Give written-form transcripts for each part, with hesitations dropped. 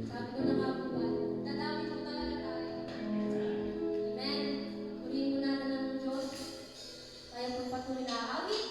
Sabi ko na nga po ba, dadami po talaga tayo. Amen. Purihin po natin ang Diyos. Tayo po patuloy na awit.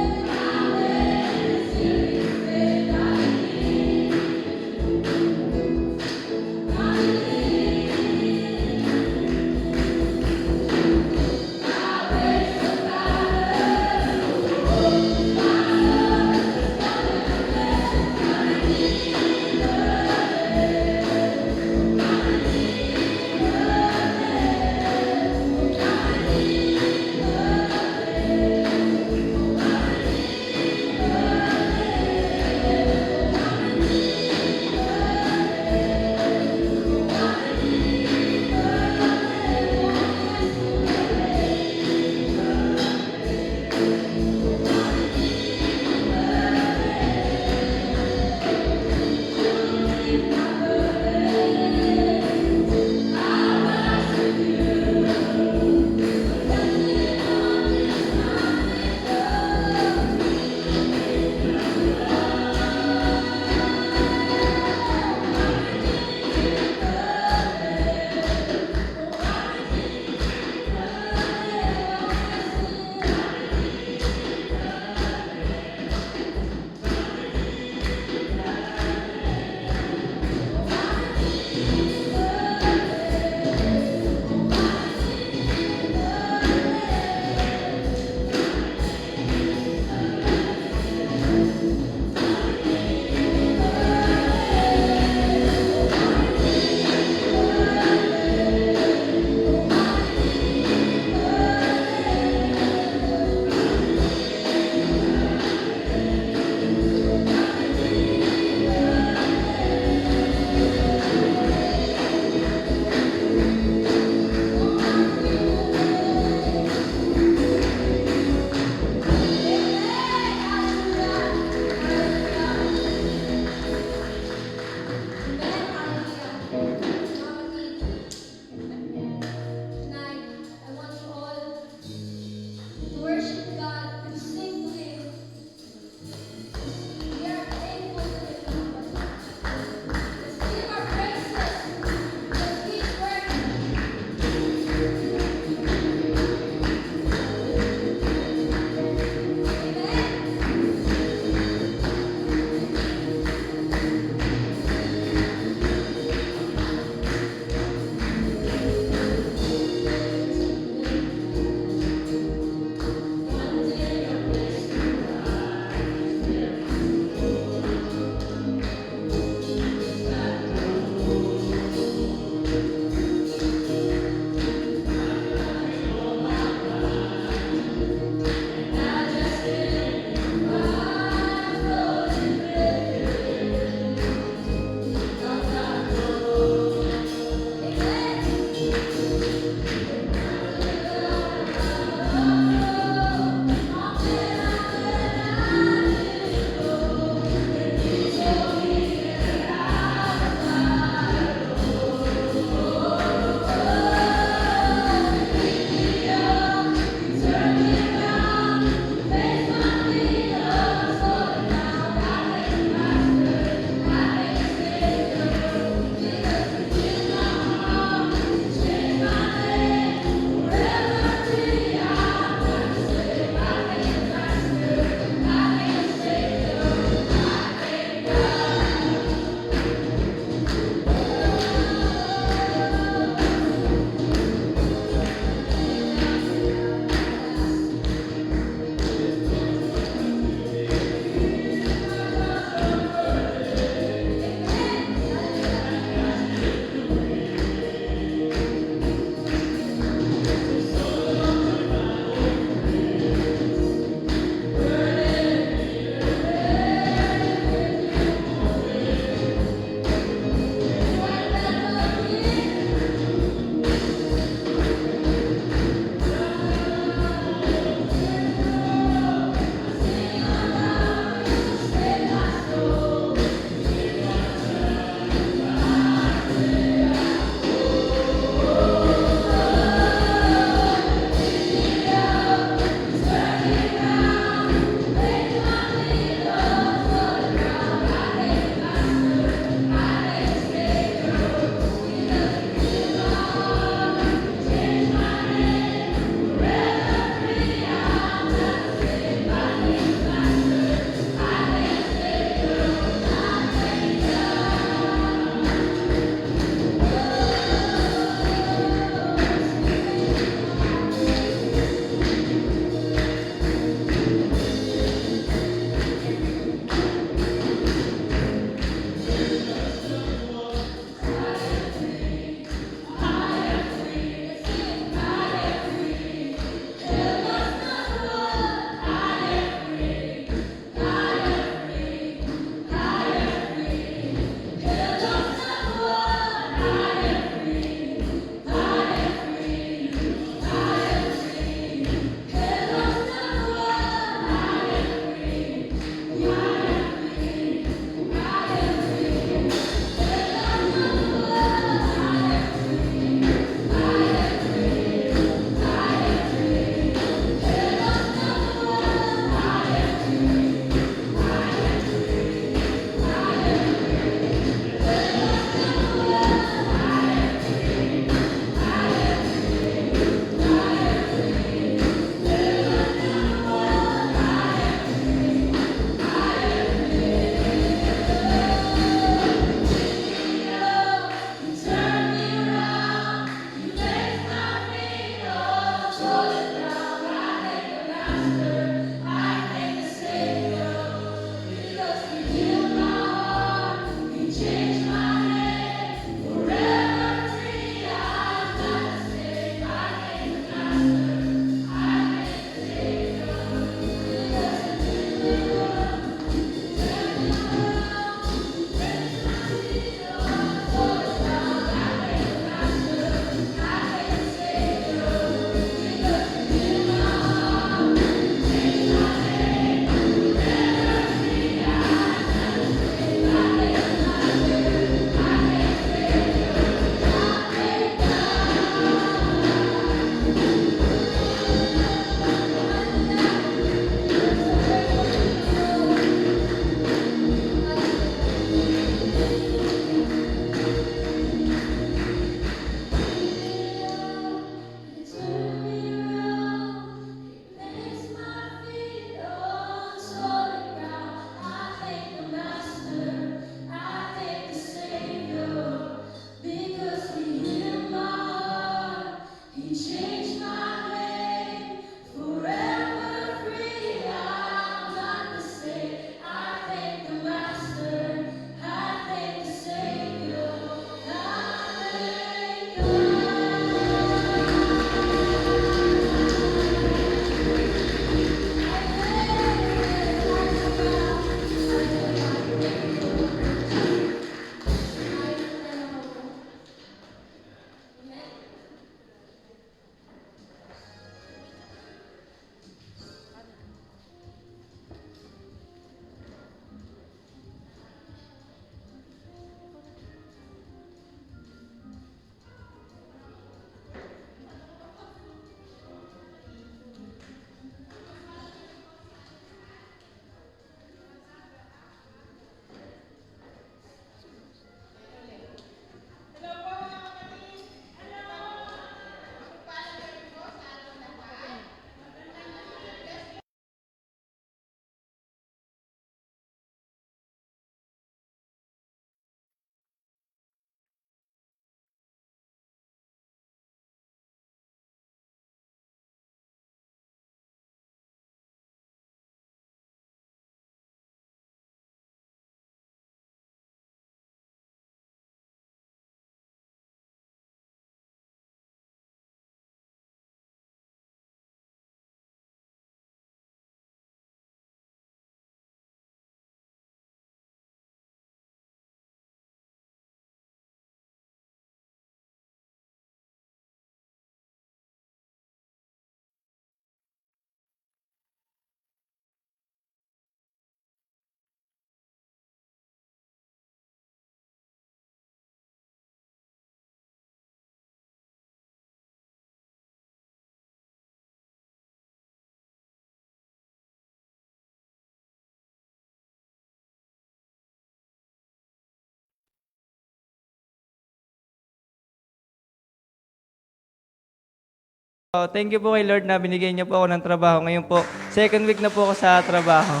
Thank you po kay Lord na binigay niyo po ako ng trabaho. Ngayon po, second week na po ako sa trabaho.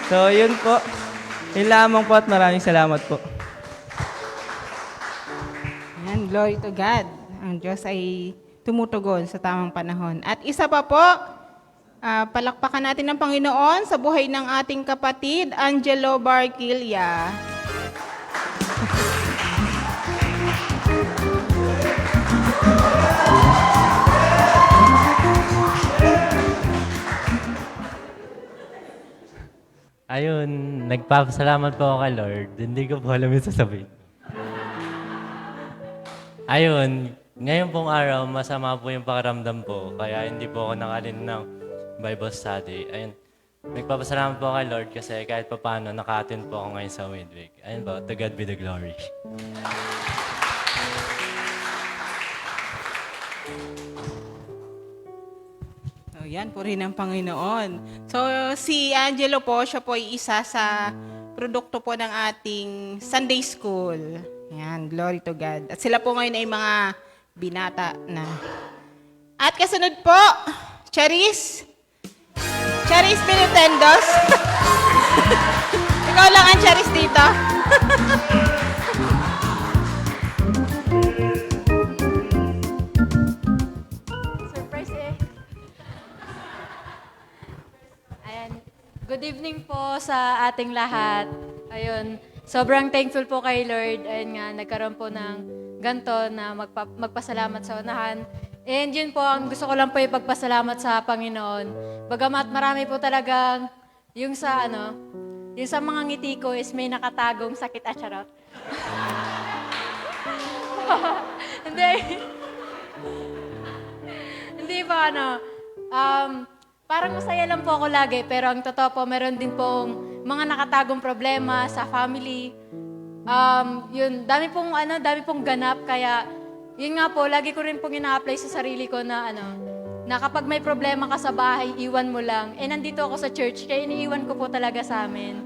So, yun po. Yun lamang po at maraming salamat po. Yan, glory to God. Ang Diyos ay tumutugon sa tamang panahon. At isa pa po, palakpakan natin ng Panginoon sa buhay ng ating kapatid, Angelo Barquilla. Ayun, nagpapasalamat po ako kay Lord. Hindi ko po alam yung sasabihin. Ayun, ngayon pong araw, masama po yung pakiramdam po. Kaya hindi po ako nakalin ng Bible study. Ayun, nagpapasalamat po kay Lord kasi kahit pa paano, naka-attend po ako ngayon sa Midweek. Ayun po, to God be the glory. So, yan po rin ang Panginoon. So, si Angelo po, siya po ay isa sa produkto po ng ating Sunday School. Yan, glory to God. At sila po ngayon ay mga binata na. At kasunod po, Charis. Charis Pinutendos. Ikaw lang ang Charis dito. Surprise eh. Ayan. Good evening po sa ating lahat. Ayun. Sobrang thankful po kay Lord. Ayun nga, nagkaroon po ng ganito na magpasalamat sa unahan. And yun po, ang gusto ko lang po ipagpasalamat sa Panginoon. Bagamat marami po talagang yung sa yung sa mga ngiti ko is may nakatagong sakit at charot. Hindi. Hindi ba parang masaya lang po ako lagi, pero ang totoo po, meron din pong mga nakatagong problema sa family. Yun, dami pong ganap, kaya yun nga po, lagi ko rin pong ina-apply sa sarili ko na na kapag may problema ka sa bahay, iwan mo lang. Eh, nandito ako sa church, kaya iniiwan ko po talaga sa amin.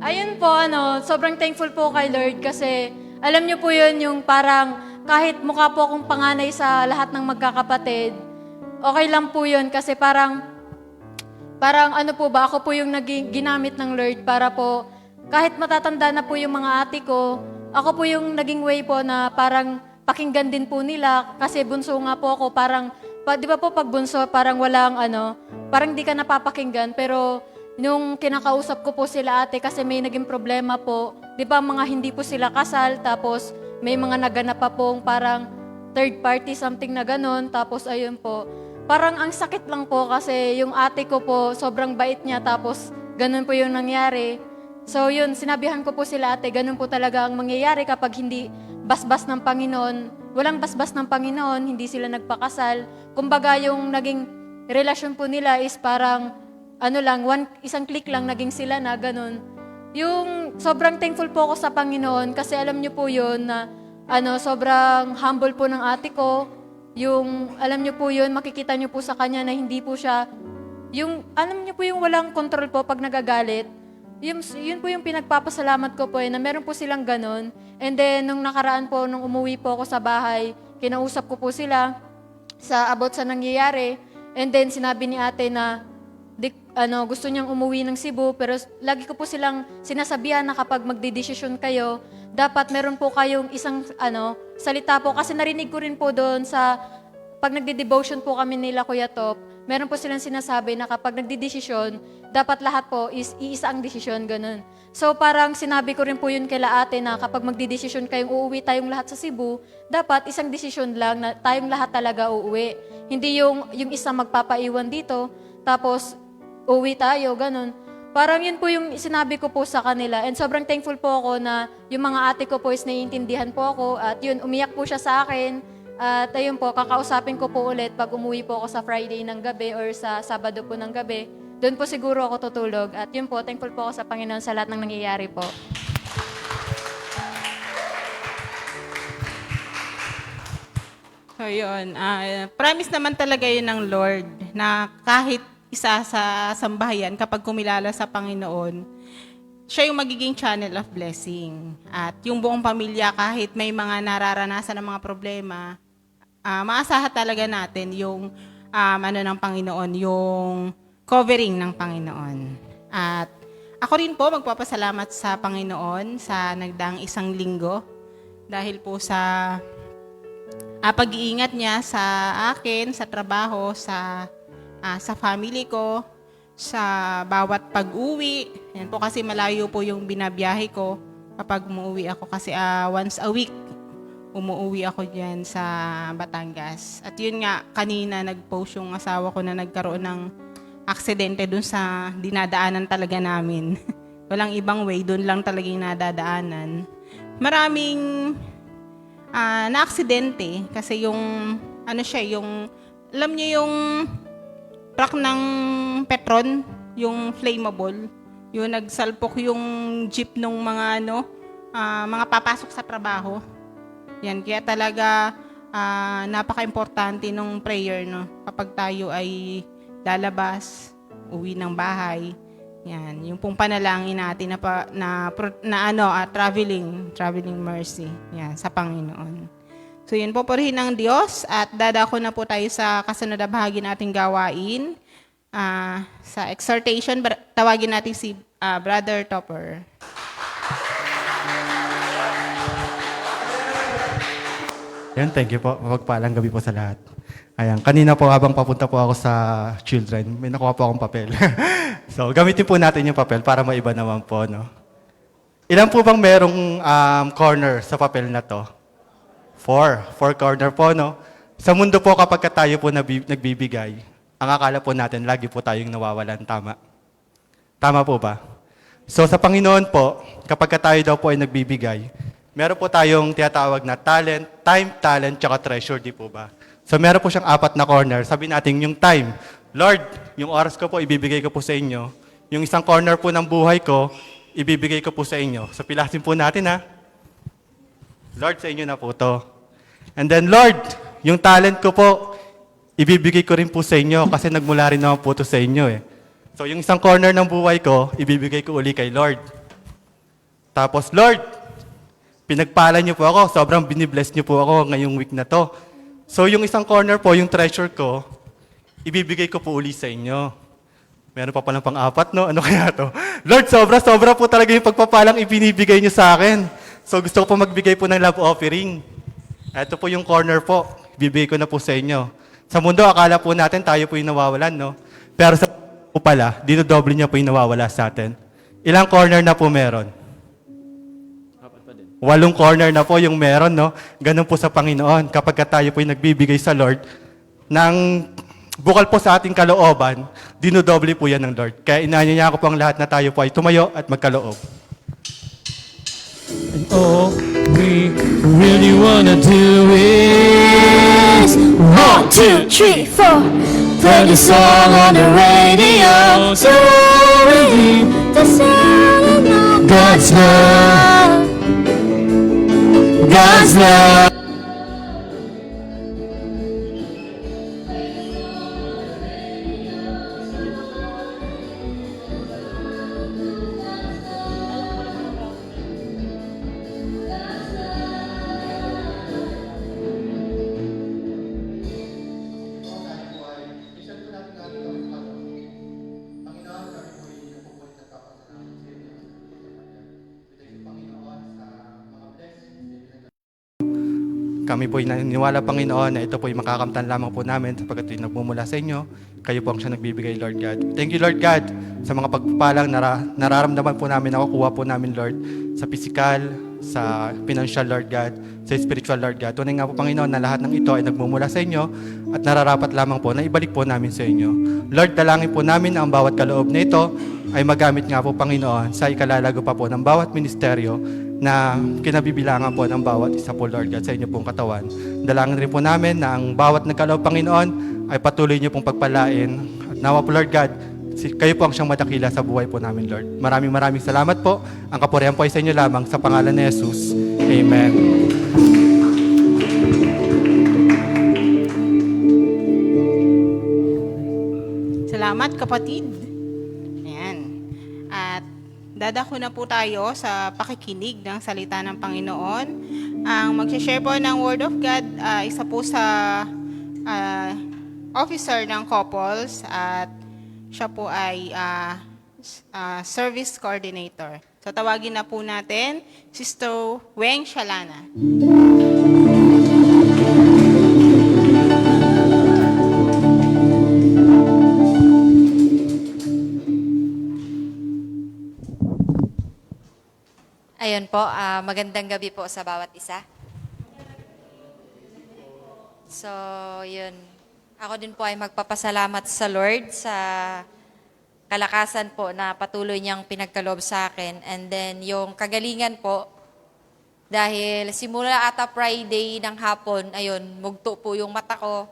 Ayun po, sobrang thankful po kay Lord kasi alam niyo po yun, yung parang kahit mukha po akong panganay sa lahat ng magkakapatid, okay lang po yun kasi parang ako po yung ginamit ng Lord para po, kahit matatanda na po yung mga ate ko, ako po yung naging way po na parang pakinggan din po nila kasi bunso nga po ako, parang, di ba po pag bunso, parang walang parang di ka napapakinggan, pero nung kinakausap ko po sila ate kasi may naging problema po, di ba mga hindi po sila kasal, tapos may mga naganap pa pong parang third party something na ganun, tapos ayun po, parang ang sakit lang po kasi yung ate ko po, sobrang bait niya, tapos ganun po yung nangyari. So yun, sinabihan ko po sila ate, ganun po talaga ang mangyayari kapag hindi basbas ng Panginoon. Walang basbas ng Panginoon, hindi sila nagpakasal. Kumbaga yung naging relasyon po nila is parang, isang click lang, naging sila na, ganun. Yung sobrang thankful po ako sa Panginoon kasi alam niyo po yun na, sobrang humble po ng ate ko. Yung, alam niyo po yun, makikita niyo po sa kanya na hindi po siya, alam niyo po yung walang control po pag nagagalit. Yun po yung pinagpapasalamat ko po na meron po silang ganun. And then, nung nakaraan po, nung umuwi po ako sa bahay, kinausap ko po sila about sa nangyayari. And then, sinabi ni ate na, gusto niyang umuwi ng Cebu, pero lagi ko po silang sinasabihan na kapag magdidesisyon kayo, dapat meron po kayong isang salita po. Kasi narinig ko rin po doon sa, pag nagdi-devotion po kami nila Kuya Top, meron po silang sinasabi na kapag nagdidesisyon, dapat lahat po is iisa ang desisyon, ganun. So parang sinabi ko rin po yun kila ate na kapag magdidesisyon kayong uuwi tayong lahat sa Cebu, dapat isang desisyon lang na tayong lahat talaga uuwi. Hindi yung isa magpapaiwan dito, tapos uwi tayo, ganun. Parang yun po yung sinabi ko po sa kanila. And sobrang thankful po ako na yung mga ate ko po is naiintindihan po ako. At yun, umiyak po siya sa akin. At ayun po, kakausapin ko po ulit pag umuwi po ako sa Friday ng gabi or sa Sabado po ng gabi. Doon po siguro ako tutulog. At yun po, thankful po ako sa Panginoon sa lahat ng nangyayari po. So yun, promise naman talaga yun ng Lord na kahit isa sa sambahayan kapag kumilala sa Panginoon, siya yung magiging channel of blessing. At yung buong pamilya kahit may mga nararanasan ng mga problema, maasahan talaga natin yung ano ng Panginoon, yung covering ng Panginoon. At ako rin po magpapasalamat sa Panginoon sa nagdaang isang linggo dahil po sa pag-iingat niya sa akin, sa trabaho, sa family ko, sa bawat pag-uwi. Yan po kasi malayo po yung binabiyahe ko kapag umuwi ako kasi once a week umuwi ako dyan sa Batangas. At yun nga, kanina nag-post yung asawa ko na nagkaroon ng aksidente dun sa dinadaanan talaga namin. Walang ibang way, dun lang talaga yung nadadaanan. Maraming na-aksidente kasi yung, alam niyo yung truck ng Petron, yung flammable, yung nagsalpok yung jeep nung mga mga papasok sa trabaho. Yan, kaya talaga napaka-importante ng prayer, no? Kapag tayo ay lalabas, uwi ng bahay. Yan, yung pong panalangin natin traveling mercy. Yan, sa Panginoon. So yun po, purihin ng Diyos at dadako na po tayo sa kasunod na bahagi nating gawain. Sa exhortation, tawagin natin si Brother Topper. Yan, thank you po. Mapagpalang gabi po sa lahat. Ayan, kanina po habang papunta po ako sa children, may nakuha po akong papel. So, gamitin po natin yung papel para maiba naman po, no? Ilan po bang merong corner sa papel na to? 4 corner po, no? Sa mundo po kapag tayo po nagbibigay, ang akala po natin, lagi po tayong nawawalan. Tama? Tama po ba? So, sa Panginoon po, kapag tayo daw po ay nagbibigay, meron po tayong tinatawag na talent, time, talent, tsaka treasure, di po ba? So meron po siyang 4 na corner. Sabi natin yung time. Lord, yung oras ko po, ibibigay ko po sa inyo. Yung isang corner po ng buhay ko, ibibigay ko po sa inyo. So pilasin po natin, ha? Lord, sa inyo na po to. And then, Lord, yung talent ko po, ibibigay ko rin po sa inyo kasi nagmula rin naman po to sa inyo, eh. So yung isang corner ng buhay ko, ibibigay ko uli kay Lord. Tapos, Lord, pinagpala niyo po ako, sobrang binibless niyo po ako ngayong week na to. So yung isang corner po, yung treasure ko, ibibigay ko po uli sa inyo. Meron pa palang pang-4, no? Ano kaya to? Lord, sobra po talaga yung pagpapalang ibinibigay niyo sa akin. So gusto ko po magbigay po ng love offering. Ito po yung corner po, ibibigay ko na po sa inyo. Sa mundo, akala po natin tayo po yung nawawalan, no? Pero sa po pala, dinodoble niya po yung nawawala sa atin. Ilang corner na po meron? 8 corner na po yung meron, no? Ganun po sa Panginoon. Kapag tayo po yung nagbibigay sa Lord, ng bukal po sa ating kalooban, dinodoble po yan ng Lord. Kaya inanyaya ko po ang lahat na tayo po ay tumayo at magkaloob. And all we really wanna do is 1, 2, 3, 4. Play the song on the radio so we need the sound of God's love. God's love. Kami po ay naniniwala, Panginoon, na ito po ay makakamtan lamang po namin sapagkat ito'y nagmumula sa inyo. Kayo po ang siya nagbibigay, Lord God. Thank you, Lord God, sa mga pagpapalang nararamdaman po namin, nakukuha po namin, Lord, sa physical, sa financial, Lord God, sa spiritual, Lord God. Tunay nga po, Panginoon, na lahat ng ito ay nagmumula sa inyo at nararapat lamang po na ibalik po namin sa inyo. Lord, dalangin po namin na ang bawat kaloob na ito ay magamit nga po, Panginoon, sa ikalalago pa po ng bawat ministeryo na kinabibilangan po ng bawat isa po, Lord God, sa inyo pong katawan. Dalangin rin po namin na ang bawat nagkaloob, Panginoon, ay patuloy niyo pong pagpalain. At nawa po, Lord God, kayo po ang siyang madakila sa buhay po namin, Lord. Maraming salamat po. Ang kapurihan po ay sa inyo lamang sa pangalan ni Jesus. Amen. Salamat, kapatid. Ayan. At dadako na po tayo sa pakikinig ng salita ng Panginoon. Ang mag-share po ng Word of God, isa po sa officer ng couples at siya po ay service coordinator. So tawagin na po natin Sister Weng Shalana. Ayun po, magandang gabi po sa bawat isa. So, yun. Ako din po ay magpapasalamat sa Lord sa kalakasan po na patuloy niyang pinagkaloob sa akin. And then, yung kagalingan po, dahil simula ata Friday ng hapon, ayun, mugto po yung mata ko.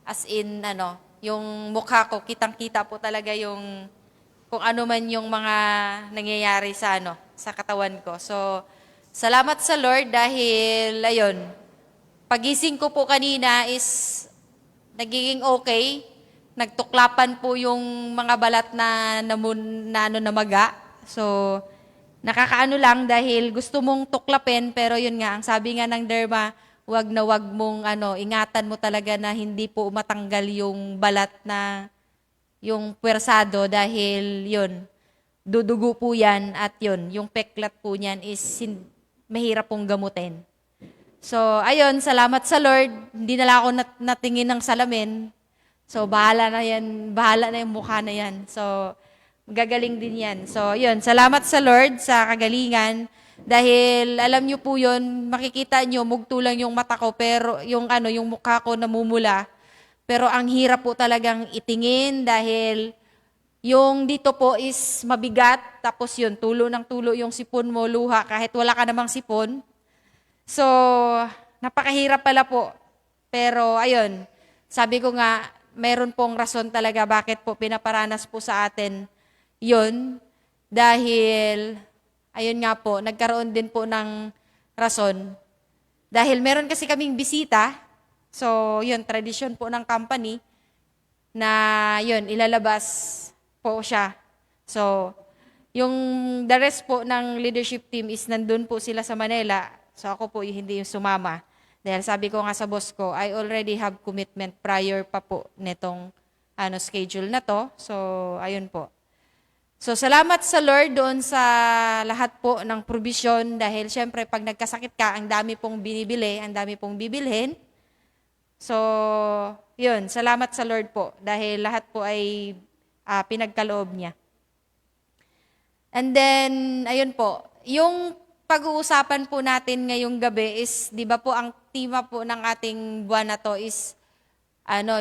As in, yung mukha ko, kitang-kita po talaga yung kung ano man yung mga nangyayari sa sa katawan ko. So, salamat sa Lord dahil, ayun, pagising ko po kanina is nagiging okay. Nagtuklapan po yung mga balat na namaga. So, nakakaano lang dahil gusto mong tuklapin, pero yun nga, ang sabi nga ng derma, wag na wag mong ingatan mo talaga na hindi po matanggal yung balat na yung puwersado dahil yun, dudugo po yan at yun, yung peklat po niyan is mahirap pong gamutin. So, ayun, salamat sa Lord. Hindi na lang ako natingin ng salamin. So, bahala na yung mukha na yan. So, gagaling din yan. So, yun, salamat sa Lord sa kagalingan. Dahil, alam nyo po yun, makikita nyo, mugto lang yung mata ko, pero yung mukha ko namumula. Pero ang hirap po talagang itingin dahil yung dito po is mabigat, tapos yun, tulo ng tulo yung sipon mo, luha, kahit wala ka namang sipon. So, napakahirap pala po. Pero, ayun, sabi ko nga, meron pong rason talaga bakit po pinaparanas po sa atin yun. Dahil, ayun nga po, nagkaroon din po ng rason. Dahil meron kasi kaming bisita, so, yun, tradisyon po ng company na, yun, ilalabas po siya. So, yung the rest po ng leadership team is nandun po sila sa Manila. So, ako po hindi yung sumama. Dahil sabi ko nga sa boss ko, I already have commitment prior pa po netong schedule na to. So, ayun po. So, salamat sa Lord doon sa lahat po ng provision dahil syempre pag nagkasakit ka, ang dami pong binibili, ang dami pong bibilhin. So, yun, salamat sa Lord po dahil lahat po ay pinagkaloob niya. And then, ayun po, yung pag-uusapan po natin ngayong gabi is, di ba po, ang tema po ng ating buwan na to is,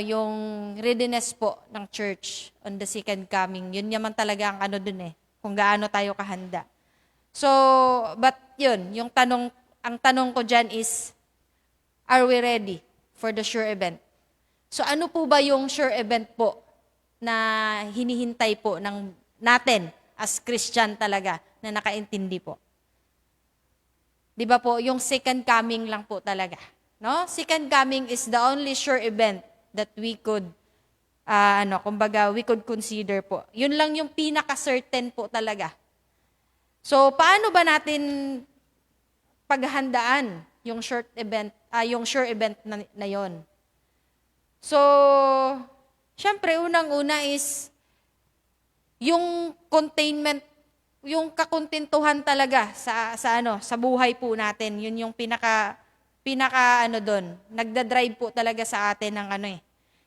yung readiness po ng church on the second coming. Yun naman talaga ang dun kung gaano tayo kahanda. So, but yun, ang tanong ko dyan is, are we ready for the sure event? So, ano po ba yung sure event po na hinihintay po natin as Christian talaga na nakaintindi po? Di ba po, yung second coming lang po talaga. No? Second coming is the only sure event that we could, we could consider po. Yun lang yung pinaka-certain po talaga. So, paano ba natin paghandaan yung sure event na yon? So, syempre, unang-una is yung containment, yung kakontentuhan talaga sa buhay po natin. Yun yung pinaka doon. Nagda-drive po talaga sa atin ng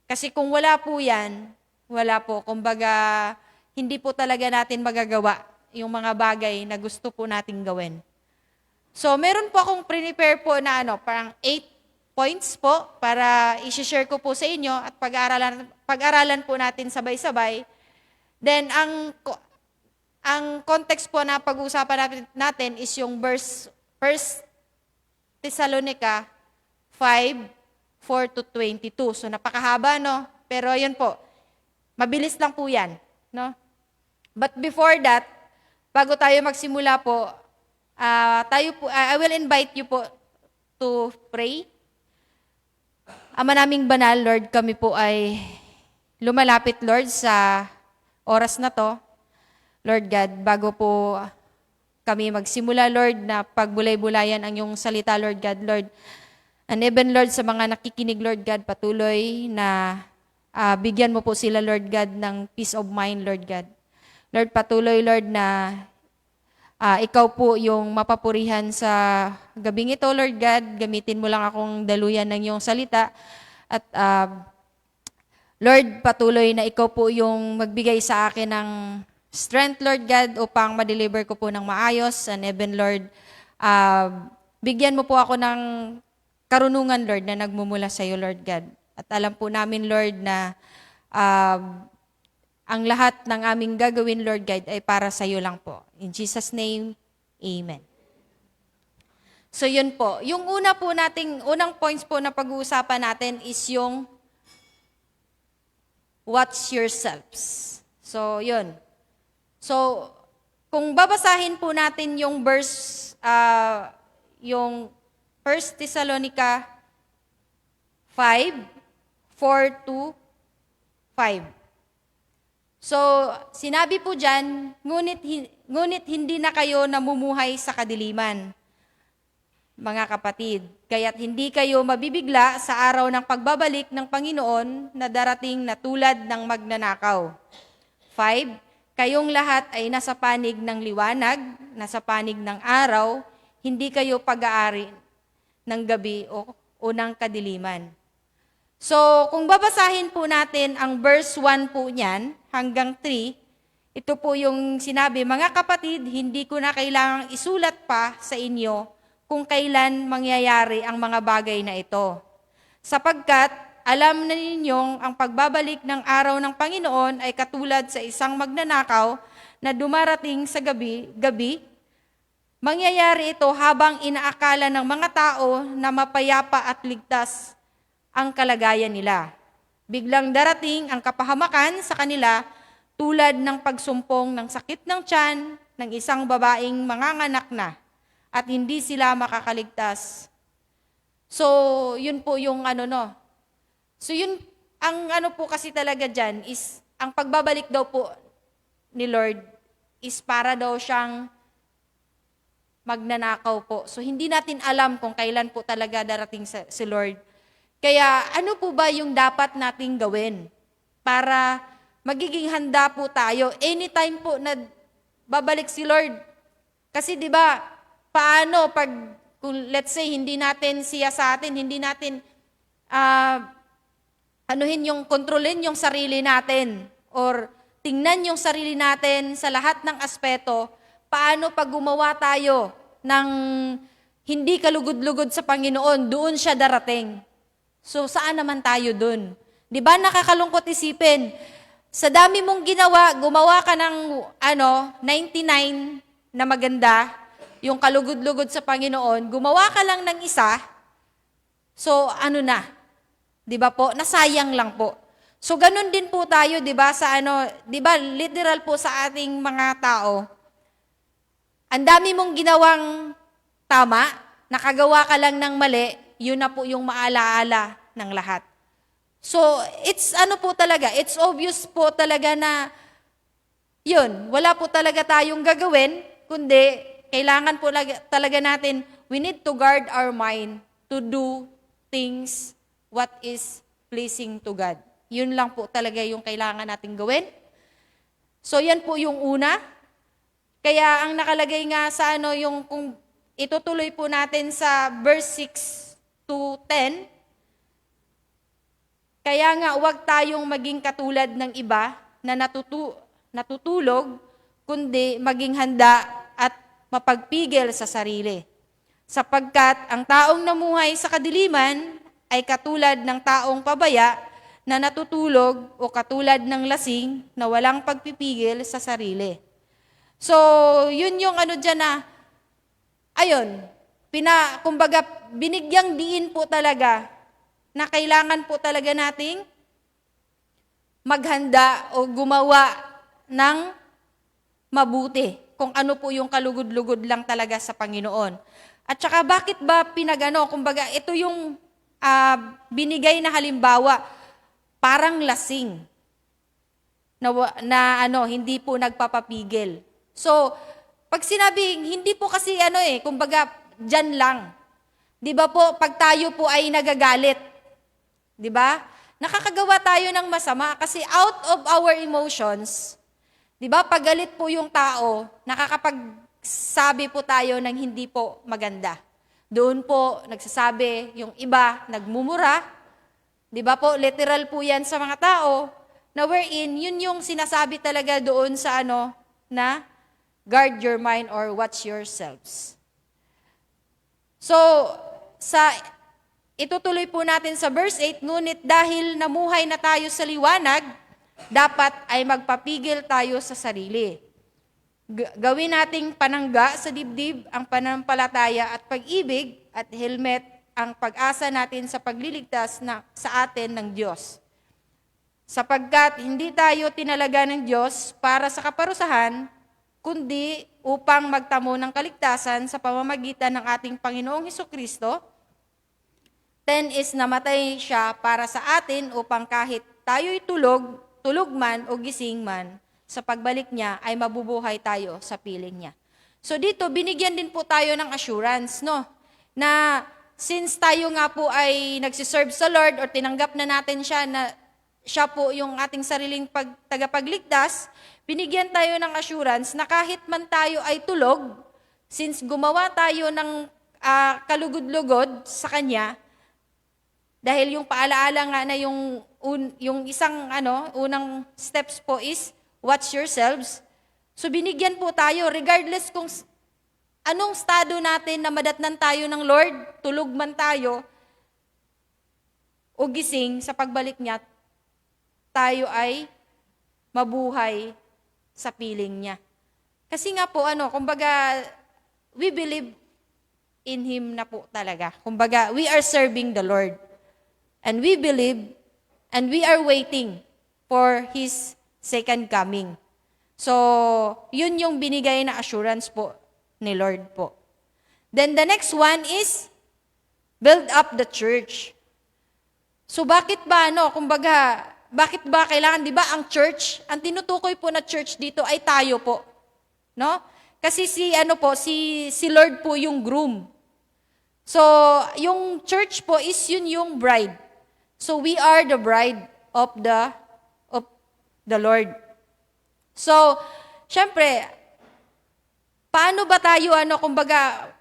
Kasi kung wala po yan, wala po. Kumbaga, hindi po talaga natin magagawa yung mga bagay na gusto po nating gawin. So, meron po akong prepare po na parang 8 points po para i-share ko po sa inyo at pag-aralan po natin sabay-sabay. Then, ang context po na pag-uusapan natin is yung verse 1 Thessalonica 5:4-22. So, napakahaba, no? Pero, yun po, mabilis lang po yan, no? But before that, bago tayo magsimula po, I will invite you po to pray. Ama naming banal, Lord, kami po ay lumalapit, Lord, sa oras na to. Lord God, bago po kami magsimula, Lord, na pagbulay-bulayan ang iyong salita, Lord God, Lord. And even, Lord, sa mga nakikinig, Lord God, patuloy na bigyan mo po sila, Lord God, ng peace of mind, Lord God. Lord, patuloy, Lord, na ikaw po yung mapapurihan sa gabing ito, Lord God. Gamitin mo lang akong daluyan ng iyong salita. At Lord, patuloy na ikaw po yung magbigay sa akin ng strength, Lord God, upang ma-deliver ko po ng maayos. And even, Lord, bigyan mo po ako ng karunungan, Lord, na nagmumula sa iyo, Lord God. At alam po namin, Lord, na ang lahat ng aming gagawin, Lord God, ay para sa iyo lang po. In Jesus' name, Amen. So yun po. Yung unang points po na pag-uusapan natin is yung watch yourselves. So yun. So, kung babasahin po natin yung verse, yung 1 Thessalonica 5, 4-5. So, sinabi po dyan, ngunit hindi na kayo namumuhay sa kadiliman, mga kapatid. Kaya't hindi kayo mabibigla sa araw ng pagbabalik ng Panginoon na darating na tulad ng magnanakaw. 5. Kayong lahat ay nasa panig ng liwanag, nasa panig ng araw, hindi kayo pag-aari ng gabi o ng kadiliman. So, kung babasahin po natin ang verse 1 po niyan hanggang 3, ito po yung sinabi, mga kapatid, hindi ko na kailangang isulat pa sa inyo kung kailan mangyayari ang mga bagay na ito. Sapagkat alam na ninyong ang pagbabalik ng araw ng Panginoon ay katulad sa isang magnanakaw na dumarating sa gabi. Mangyayari ito habang inaakala ng mga tao na mapayapa at ligtas ang kalagayan nila. Biglang darating ang kapahamakan sa kanila tulad ng pagsumpong ng sakit ng tiyan ng isang babaeng manganganak na at hindi sila makakaligtas. So, yun po yung So yun, ang po kasi talaga dyan is, ang pagbabalik daw po ni Lord is para daw siyang magnanakaw po. So hindi natin alam kung kailan po talaga darating si Lord. Kaya ano po ba yung dapat nating gawin para magiging handa po tayo anytime po na babalik si Lord? Kasi 'di ba, paano pag kung let's say hindi natin siya sa atin, hindi natin kontrolin yung sarili natin or tingnan yung sarili natin sa lahat ng aspeto, paano pag gumawa tayo ng hindi kalugod-lugod sa Panginoon, doon siya darating. So saan naman tayo doon? Di ba nakakalungkot isipin, sa dami mong gumawa ka ng 99 na maganda, yung kalugod-lugod sa Panginoon, gumawa ka lang ng isa, so na? 'Di ba po? Nasayang lang po. So ganun din po tayo, 'di ba, sa 'di ba, literal po sa ating mga tao. Ang dami mong ginawang tama, nakagawa ka lang ng mali, yun na po yung maalaala ng lahat. So, it's po talaga, it's obvious po talaga na yun, wala po talaga tayong gagawin, kundi kailangan po talaga natin, we need to guard our mind to do things what is pleasing to God. Yun lang po talaga yung kailangan nating gawin. So yan po yung una. Kaya ang nakalagay nga sa yung kung itutuloy po natin sa verse 6 to 10, kaya nga huwag tayong maging katulad ng iba na natutulog, kundi maging handa at mapagpigil sa sarili. Sapagkat ang taong namuhay sa kadiliman ay katulad ng taong pabaya na natutulog o katulad ng lasing na walang pagpipigil sa sarili. So, yun yung dyan na, kumbaga, binigyang diin po talaga na kailangan po talaga nating maghanda o gumawa ng mabuti kung ano po yung kalugod-lugod lang talaga sa Panginoon. At saka bakit ba kumbaga, ito yung binigay na halimbawa, parang lasing na hindi po nagpapapigil. So, pag sinabing, hindi po kasi kumbaga, dyan lang. Di ba po, pag tayo po ay nagagalit, di ba? Nakakagawa tayo ng masama kasi out of our emotions, di ba, pag galit po yung tao, nakakapagsabi po tayo ng hindi po maganda. Doon po, nagsasabi, yung iba, nagmumura, di ba po, literal po yan sa mga tao, na wherein, yun yung sinasabi talaga doon sa na guard your mind or watch yourselves. So, itutuloy po natin sa verse 8, ngunit dahil namuhay na tayo sa liwanag, dapat ay magpapigil tayo sa sarili. Gawin nating panangga sa dibdib ang pananampalataya at pag-ibig at helmet ang pag-asa natin sa pagliligtas sa atin ng Diyos. Sapagkat hindi tayo tinalaga ng Diyos para sa kaparusahan, kundi upang magtamo ng kaligtasan sa pamamagitan ng ating Panginoong Hesukristo. 10 is namatay siya para sa atin upang kahit tayo'y tulog man o gising man, sa pagbalik niya ay mabubuhay tayo sa piling niya. So dito, binigyan din po tayo ng assurance, no? Na since tayo nga po ay nagsiserve sa Lord or tinanggap na natin siya na siya po yung ating sariling tagapagligtas, binigyan tayo ng assurance na kahit man tayo ay tulog, since gumawa tayo ng kalugod-lugod sa Kanya, dahil yung paalaala nga na yung isang unang steps po is, watch yourselves. So binigyan po tayo, regardless kung anong estado natin na madatnan tayo ng Lord, tulog man tayo, o gising sa pagbalik niya, tayo ay mabuhay sa piling niya. Kasi nga po, kumbaga, we believe in Him na po talaga. Kumbaga, we are serving the Lord. And we believe, and we are waiting for His second coming. So, yun yung binigay na assurance po ni Lord po. Then the next one is, build up the church. So, bakit ba, kumbaga, bakit ba kailangan, di ba, ang church, ang tinutukoy po na church dito ay tayo po. No? Kasi si Lord po yung groom. So, yung church po is yun yung bride. So, we are the bride of the Lord. So, syempre, paano ba tayo, kumbaga,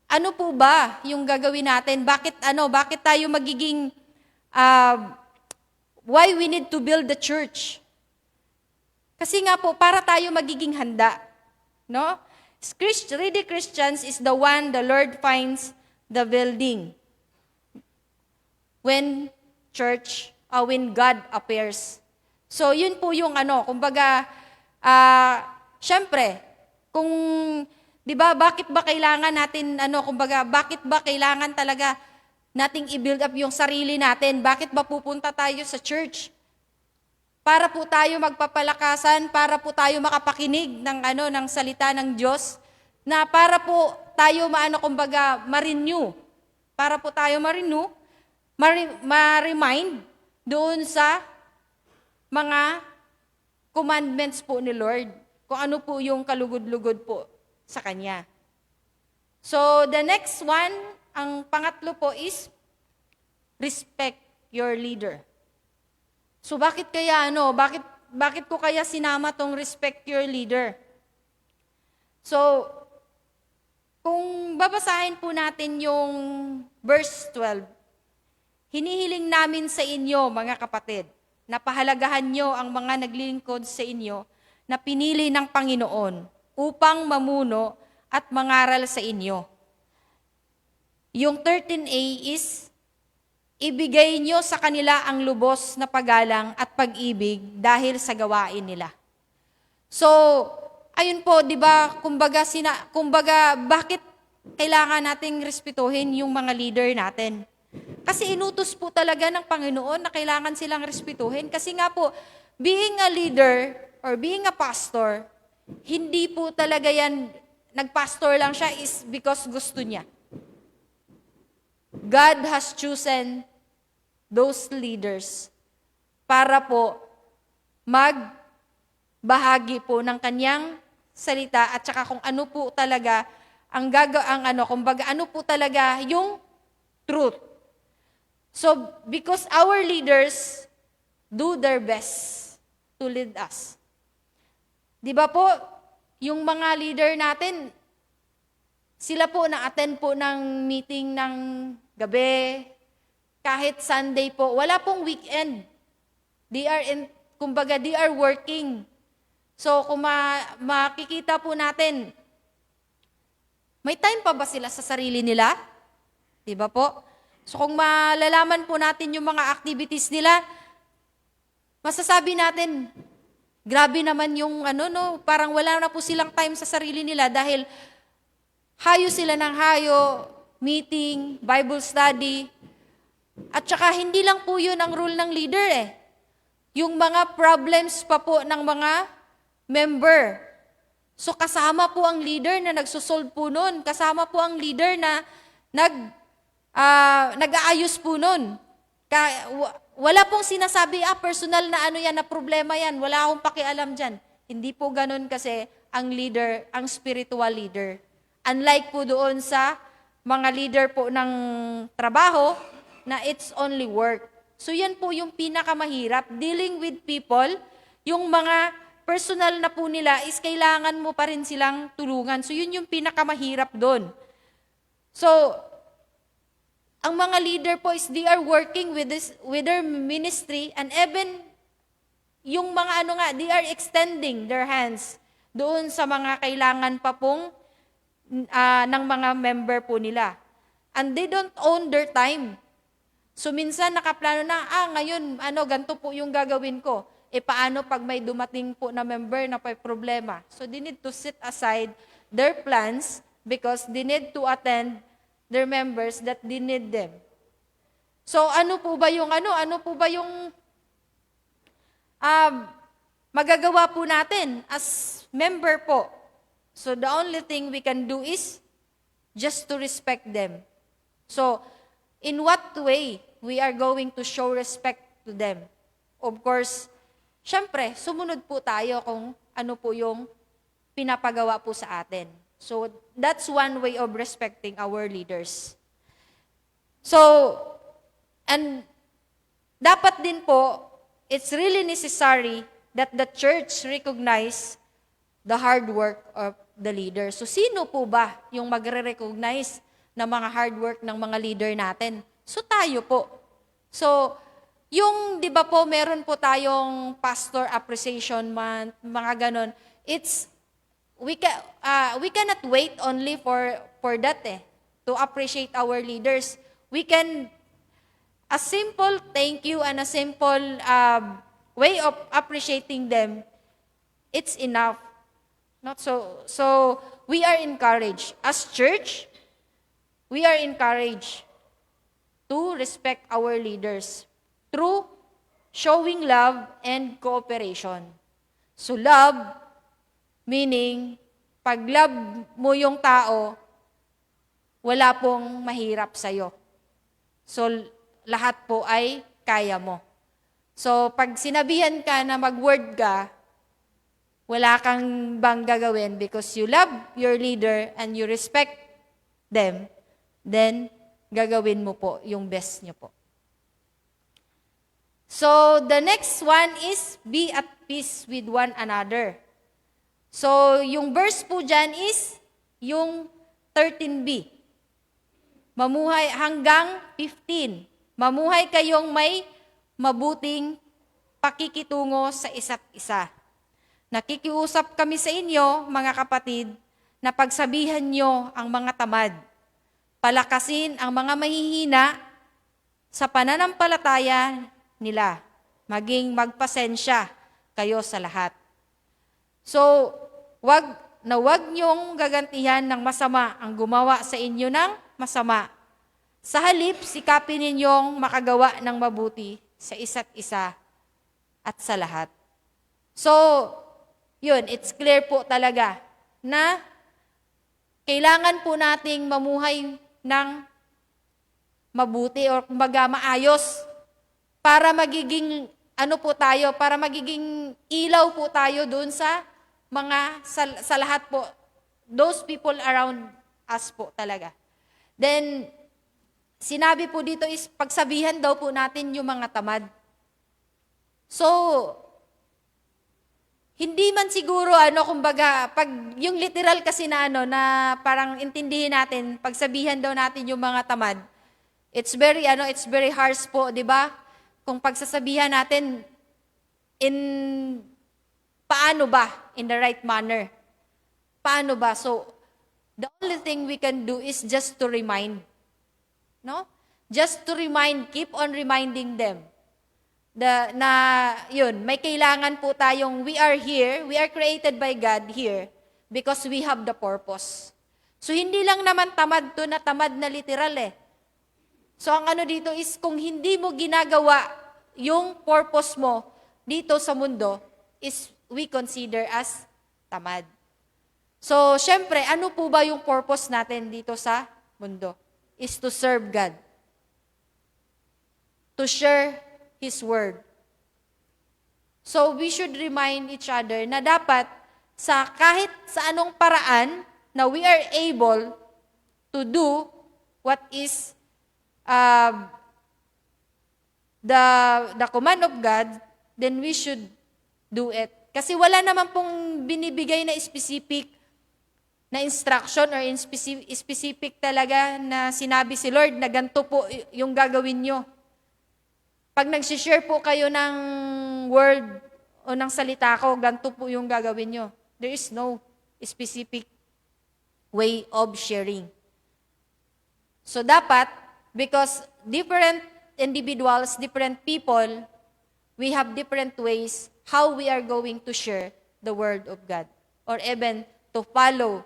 ano po ba yung gagawin natin? Bakit tayo magiging, why we need to build the church? Kasi nga po, para tayo magiging handa. No? Really Christians is the one the Lord finds the building. When God appears. So, yun po yung kumbaga, syempre, kung, di ba, bakit ba kailangan natin, bakit ba kailangan talaga nating i-build up yung sarili natin? Bakit ba pupunta tayo sa church? Para po tayo magpapalakasan, para po tayo makapakinig ng salita ng Diyos, na para po tayo ma-renew. Para po tayo ma-remind doon sa mga commandments po ni Lord, kung ano po yung kalugod-lugod po sa Kanya. So, the next one, ang pangatlo po is, respect your leader. So, bakit kaya, bakit ko kaya sinama tong respect your leader? So, kung babasahin po natin yung verse 12, hinihiling namin sa inyo, mga kapatid, na pahalagahan nyo ang mga naglilingkod sa inyo na pinili ng Panginoon upang mamuno at mangaral sa inyo. Yung 13a is, ibigay nyo sa kanila ang lubos na paggalang at pag-ibig dahil sa gawain nila. So, ayun po, di ba, kumbaga, bakit kailangan nating respetuhin yung mga leader natin? Kasi inutos po talaga ng Panginoon na kailangan silang respetuhin. Kasi nga po, being a leader or being a pastor, hindi po talaga yan, nagpastor lang siya is because gusto niya. God has chosen those leaders para po magbahagi po ng kanyang salita at saka kung ano po talaga kumbaga ano po talaga yung truth. So, because our leaders do their best to lead us. Di ba po, yung mga leader natin, sila po na-attend po ng meeting ng gabi, kahit Sunday po, wala pong weekend. They are working. So, kung makikita po natin, may time pa ba sila sa sarili nila? Di ba po? So, kung malalaman po natin yung mga activities nila, masasabi natin, grabe naman yung parang wala na po silang time sa sarili nila dahil hayo sila ng hayo, meeting, Bible study. At saka hindi lang po yun ang role ng leader Yung mga problems pa po ng mga member. So kasama po ang leader na nagsosolve po nun. Kasama po ang leader na nag-aayos po nun. Wala pong sinasabi, personal na yan, na problema yan. Wala akong pakialam dyan. Hindi po ganun kasi ang leader, ang spiritual leader. Unlike po doon sa mga leader po ng trabaho na it's only work. So yan po yung pinakamahirap. Dealing with people, yung mga personal na po nila is kailangan mo pa rin silang tulungan. So yun yung pinakamahirap doon. So, ang mga leader po is they are working with their ministry and even yung mga they are extending their hands doon sa mga kailangan pa pong ng mga member po nila. And they don't own their time. So minsan nakaplano na, ngayon, ganito po yung gagawin ko. Paano pag may dumating po na member na may problema? So they need to set aside their plans because they need to attend their members that they need them. So ano po ba yung magagawa po natin as member po? So the only thing we can do is just to respect them. So in what way we are going to show respect to them? Of course, syempre, sumunod po tayo kung ano po yung pinapagawa po sa atin. So, that's one way of respecting our leaders. So, and dapat din po, it's really necessary that the church recognize the hard work of the leader. So, sino po ba yung magre-recognize ng mga hard work ng mga leader natin? So, tayo po. So, yung, di ba po, meron po tayong Pastor Appreciation Month, mga ganon. We cannot wait only for that to appreciate our leaders. We can, a simple thank you and a simple way of appreciating them, it's enough. Not so we are encouraged. As church, we are encouraged to respect our leaders through showing love and cooperation. So love, meaning, pag love mo yung tao, wala pong mahirap sa'yo. So, lahat po ay kaya mo. So, pag sinabihan ka na mag-word ka, wala kang bang gagawin because you love your leader and you respect them, then gagawin mo po yung best nyo po. So, the next one is be at peace with one another. So, yung verse po dyan is yung 13b. Mamuhay hanggang 15. Mamuhay kayong may mabuting pakikitungo sa isa't isa. Nakikiusap kami sa inyo, mga kapatid, na pagsabihan nyo ang mga tamad. Palakasin ang mga mahihina sa pananampalataya nila. Maging magpasensya kayo sa lahat. So, wag niyong gagantihan ng masama ang gumawa sa inyo ng masama. Sa halip, sikapin ninyong makagawa ng mabuti sa isa't isa at sa lahat. So, yun, it's clear po talaga na kailangan po nating mamuhay ng mabuti o kumbaga maayos para magiging para magiging ilaw po tayo doon sa sa lahat po, those people around us po talaga. Then, sinabi po dito is, pagsabihan daw po natin yung mga tamad. So, hindi man siguro, kumbaga, pag yung literal kasi na parang intindihin natin, pagsabihan daw natin yung mga tamad, it's very harsh po, di ba? Kung pagsasabihan natin, paano ba? In the right manner. Paano ba? So, the only thing we can do is just to remind. No? Just to remind, keep on reminding them. May kailangan po tayong, we are here, we are created by God here because we have the purpose. So, hindi lang naman tamad to na tamad na literal eh. So, ang dito is, kung hindi mo ginagawa yung purpose mo dito sa mundo, is we consider as tamad. So, syempre, ano po ba yung purpose natin dito sa mundo? Is to serve God. To share His Word. So, we should remind each other na dapat kahit sa anong paraan na we are able to do what is the command of God, then we should do it. Kasi wala naman pong binibigay na specific na instruction or specific talaga na sinabi si Lord na ganito po yung gagawin nyo. Pag nag-share po kayo ng word o ng salita ko, ganito po yung gagawin nyo. There is no specific way of sharing. So dapat, because different individuals, different people, we have different ways how we are going to share the Word of God or even to follow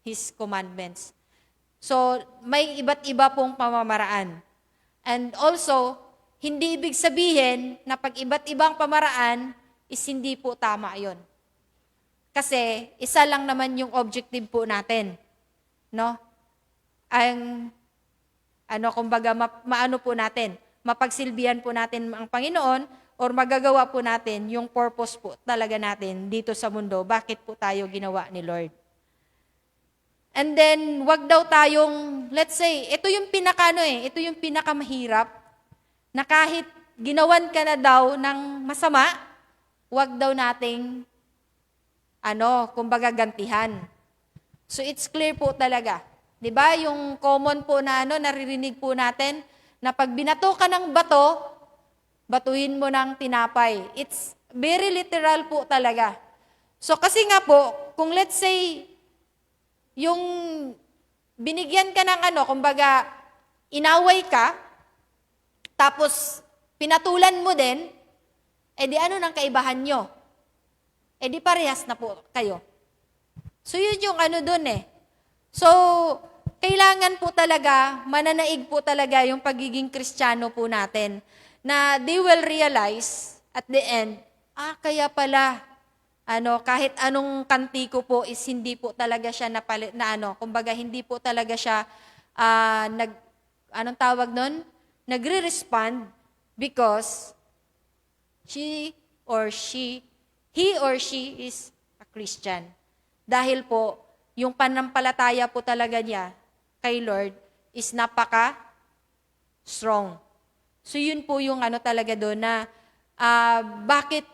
His commandments. So, may iba't iba pong pamamaraan. And also, hindi ibig sabihin na pag iba't ibang pamaraan is hindi po tama yon. Kasi, isa lang naman yung objective po natin. No? Kumbaga, maano po natin, mapagsilbihan po natin ang Panginoon or magagawa po natin yung purpose po talaga natin dito sa mundo. Bakit po tayo ginawa ni Lord? And then, wag daw tayong, let's say, ito yung ito yung pinakamahirap, na kahit ginawan ka na daw ng masama, wag daw nating, kumbaga gantihan. So, it's clear po talaga. 'Di ba? Yung common po na naririnig po natin, na pag binato ka ng bato, batuhin mo ng tinapay. It's very literal po talaga. So, kasi nga po, kung let's say, yung binigyan ka ng kumbaga, inaway ka, tapos pinatulan mo din, edi ano nang kaibahan nyo? Edi parehas na po kayo. So yun yung dun eh. So, kailangan po talaga, mananaig po talaga yung pagiging Kristiyano po natin, na they will realize at the end, kaya pala, kahit anong kanti ko po is hindi po talaga siya kumbaga hindi po talaga siya, anong tawag nun? Nagre-respond because he or she is a Christian. Dahil po, yung panampalataya po talaga niya kay Lord is napaka-strong. So yun po yung talaga doon na bakit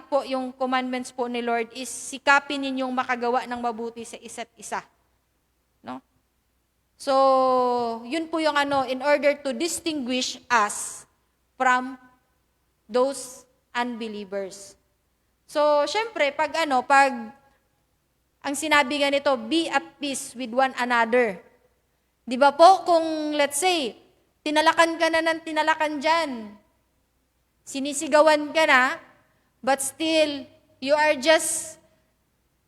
po yung commandments po ni Lord is sikapin ninyong makagawa ng mabuti sa isa't isa. No? So, yun po yung in order to distinguish us from those unbelievers. So, syempre, pag ang sinabi nga nito, be at peace with one another. Di ba po, kung let's say, tinalakan ka na ng tinalakan dyan, sinisigawan ka na, but still, you are just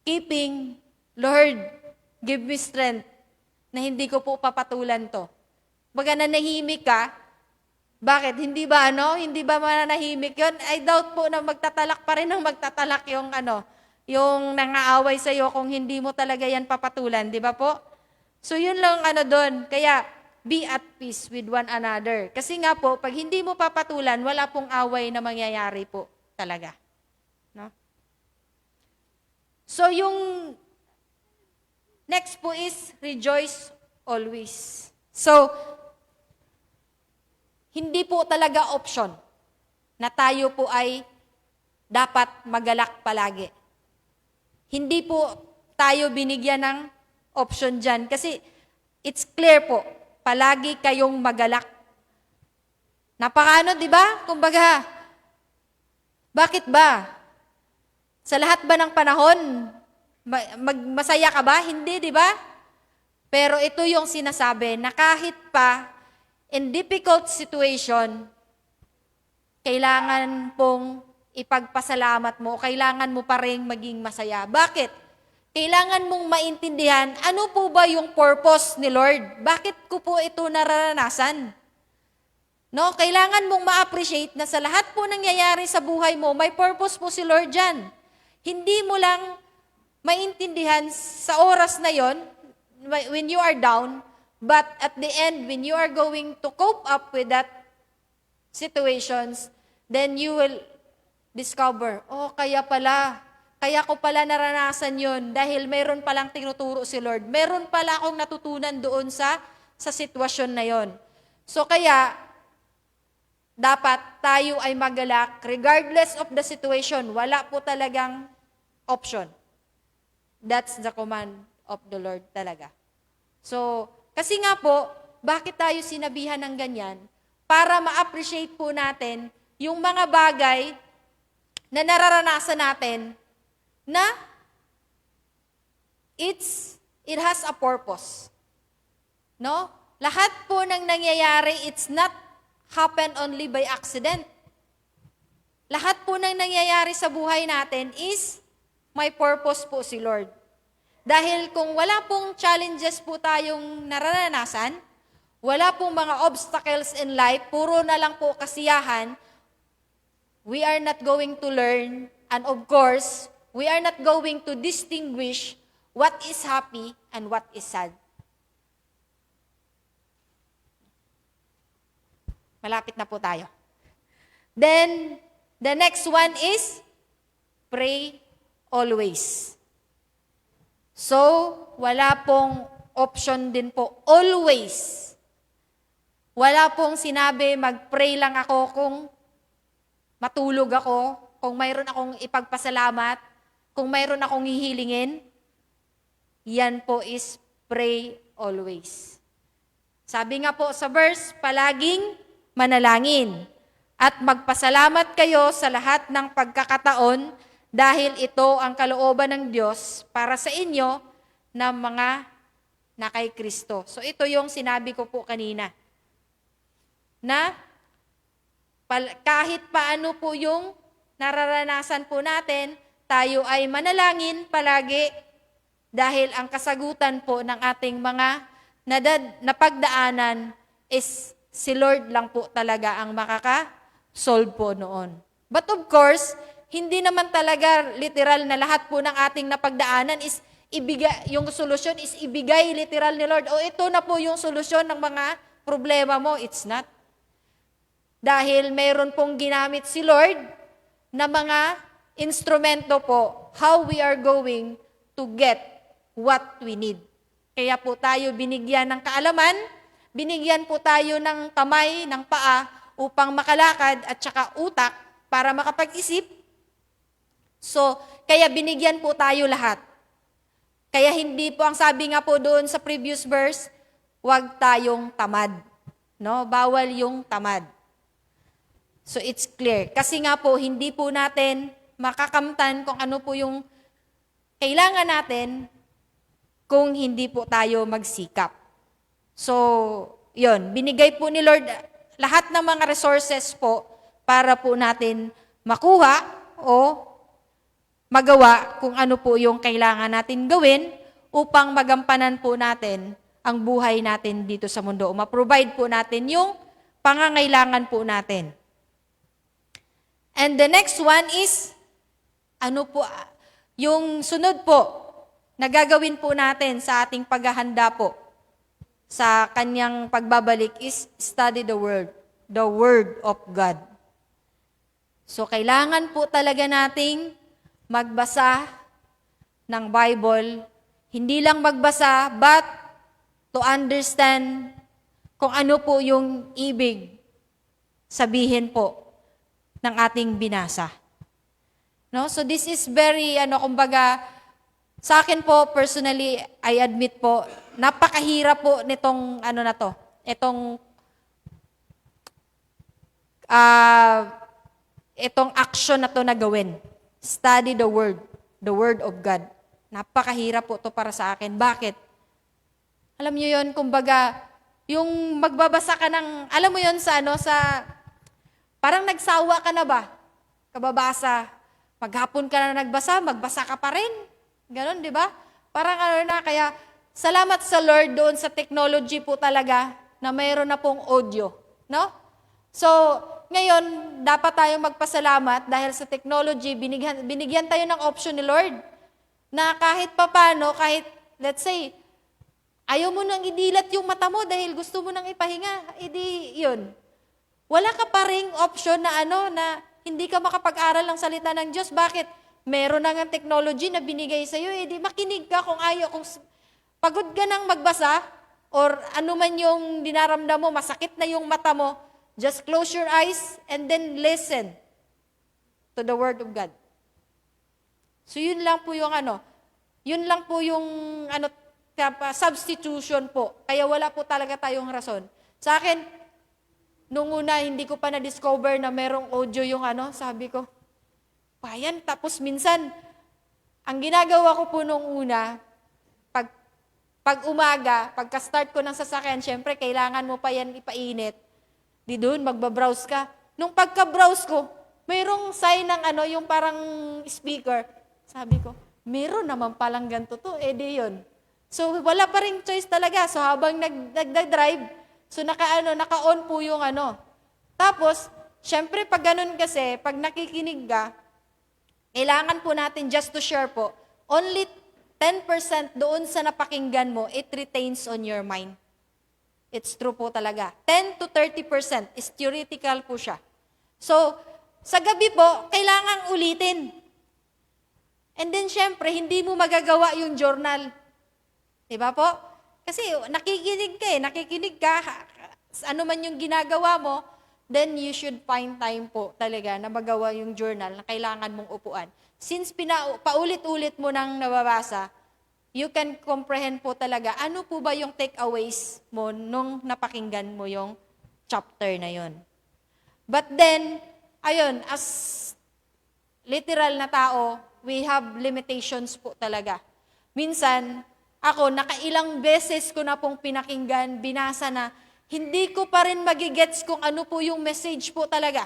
keeping, Lord, give me strength na hindi ko po papatulan to. Baga nanahimik ka, bakit? Hindi ba mananahimik yun? I doubt po na magtatalak pa rin ang magtatalak yung yung nangaaway sa'yo kung hindi mo talaga yan papatulan, di ba po? So yun lang doon. Kaya, be at peace with one another. Kasi nga po, pag hindi mo papatulan, wala pong away na mangyayari po talaga. No? So yung next po is rejoice always. So, hindi po talaga option na tayo po ay dapat magalak palagi. Hindi po tayo binigyan ng option dyan. Kasi it's clear po, palagi kayong magalak. Napakaano, di ba? Kumbaga, bakit ba? Sa lahat ba ng panahon, masaya ka ba? Hindi, di ba? Pero ito yung sinasabi na kahit pa in difficult situation, kailangan pong ipagpasalamat mo, kailangan mo pa rin maging masaya. Bakit? Kailangan mong maintindihan, ano po ba yung purpose ni Lord? Bakit ko po ito nararanasan? No, kailangan mong ma-appreciate na sa lahat po nangyayari sa buhay mo, may purpose po si Lord dyan. Hindi mo lang maintindihan sa oras na yon when you are down, but at the end, when you are going to cope up with that situations, then you will discover, oh, kaya ko pala naranasan yon dahil meron palang tinuturo si Lord. Meron pala akong natutunan doon sa sitwasyon na yon. So kaya, dapat tayo ay magalak regardless of the situation. Wala po talagang option. That's the command of the Lord talaga. So, kasi nga po, bakit tayo sinabihan ng ganyan? Para ma-appreciate po natin yung mga bagay na nararanasan natin na it has a purpose. No? Lahat po ng nangyayari, it's not happen only by accident. Lahat po ng nangyayari sa buhay natin is may purpose po si Lord. Dahil kung wala pong challenges po tayong nararanasan, wala pong mga obstacles in life, puro na lang po kasiyahan, we are not going to learn, and of course, we are not going to distinguish what is happy and what is sad. Malapit na po tayo. Then, the next one is, pray always. So, wala pong option din po, always. Wala pong sinabi, mag-pray lang ako kung matulog ako, kung mayroon akong ipagpasalamat, kung mayroon akong hihilingin. Yan po is pray always. Sabi nga po sa verse, palaging manalangin at magpasalamat kayo sa lahat ng pagkakataon dahil ito ang kalooban ng Diyos para sa inyo na mga na kay Kristo. So ito yung sinabi ko po kanina. Na kahit paano po yung nararanasan po natin, tayo ay manalangin palagi dahil ang kasagutan po ng ating mga napagdaanan is si Lord lang po talaga ang makaka-solve po noon. But of course, hindi naman talaga literal na lahat po ng ating napagdaanan is yung solusyon is ibigay literal ni Lord. O ito na po yung solusyon ng mga problema mo. It's not. Dahil mayroon pong ginamit si Lord na mga instrumento po how we are going to get what we need. Kaya po tayo binigyan ng kaalaman, binigyan po tayo ng kamay, ng paa upang makalakad at saka utak para makapag-isip. So, kaya binigyan po tayo lahat. Kaya hindi po, ang sabi nga po doon sa previous verse, huwag tayong tamad. No? Bawal yung tamad. So, it's clear. Kasi nga po, hindi po natin makakamtan kung ano po yung kailangan natin kung hindi po tayo magsikap. So, yun, binigay po ni Lord lahat ng mga resources po para po natin makuha o magawa kung ano po yung kailangan natin gawin upang magampanan po natin ang buhay natin dito sa mundo. O ma-provide po natin yung pangangailangan po natin. And the next one is, ano po, yung sunod po na gagawin po natin sa ating paghahanda po sa kanyang pagbabalik is study the Word of God. So, kailangan po talaga nating magbasa ng Bible, hindi lang magbasa, but to understand kung ano po yung ibig sabihin po ng ating binasa. No? So this is very, kumbaga, sa akin po, personally, I admit po, napakahirap po nitong, itong action na to na gawin. Study the Word of God. Napakahirap po to para sa akin. Bakit? Alam niyo yon, kumbaga, yung magbabasa ka ng, alam mo yon parang nagsawa ka na ba? Kababasa, maghapon ka na nagbasa, magbasa ka pa rin. Ganon, di ba? Parang kaya salamat sa Lord doon sa technology po talaga na mayroon na pong audio. No? So, ngayon, dapat tayong magpasalamat dahil sa technology, binigyan tayo ng option ni Lord na kahit papano, kahit, let's say, ayaw mo nang idilat yung mata mo dahil gusto mo nang ipahinga, edi yun. Wala ka pa ring option na na hindi ka makapag-aral ng salita ng Diyos. Bakit? Meron na nga technology na binigay sa'yo, edi makinig ka kung kung pagod ka nang magbasa or ano man yung dinaramdam mo, masakit na yung mata mo, just close your eyes and then listen to the Word of God. So yun lang po yung substitution po. Kaya wala po talaga tayong rason. Sa akin, nung una, hindi ko pa na-discover na merong audio yung sabi ko, payan, tapos minsan, ang ginagawa ko po nung una, pag umaga, pagka-start ko ng sasakyan, syempre, kailangan mo pa yan ipainit. Di doon, magbabrowse ka. Nung pagka-browse ko, mayroong sign ng yung parang speaker. Sabi ko, meron naman palang ganito to, di yun. So, wala pa rin choice talaga. So, habang nagda-drive, so naka-on po yung Tapos, syempre, pag ganun kasi, pag nakikinig ka, kailangan po natin, just to share po, only 10% doon sa napakinggan mo, it retains on your mind. It's true po talaga. 10 to 30% is theoretical po siya. So, sa gabi po, kailangan ulitin. And then, syempre, hindi mo magagawa yung journal. Diba po? Kasi nakikinig ka, ano man yung ginagawa mo, then you should find time po talaga na magawa yung journal na kailangan mong upuan. Since paulit-ulit mo nang nababasa, you can comprehend po talaga ano po ba yung takeaways mo nung napakinggan mo yung chapter na yon. But then, ayun, as literal na tao, we have limitations po talaga. Minsan, ako, nakailang beses ko na pong pinakinggan, binasa na, hindi ko pa rin magigets kung ano po yung message po talaga.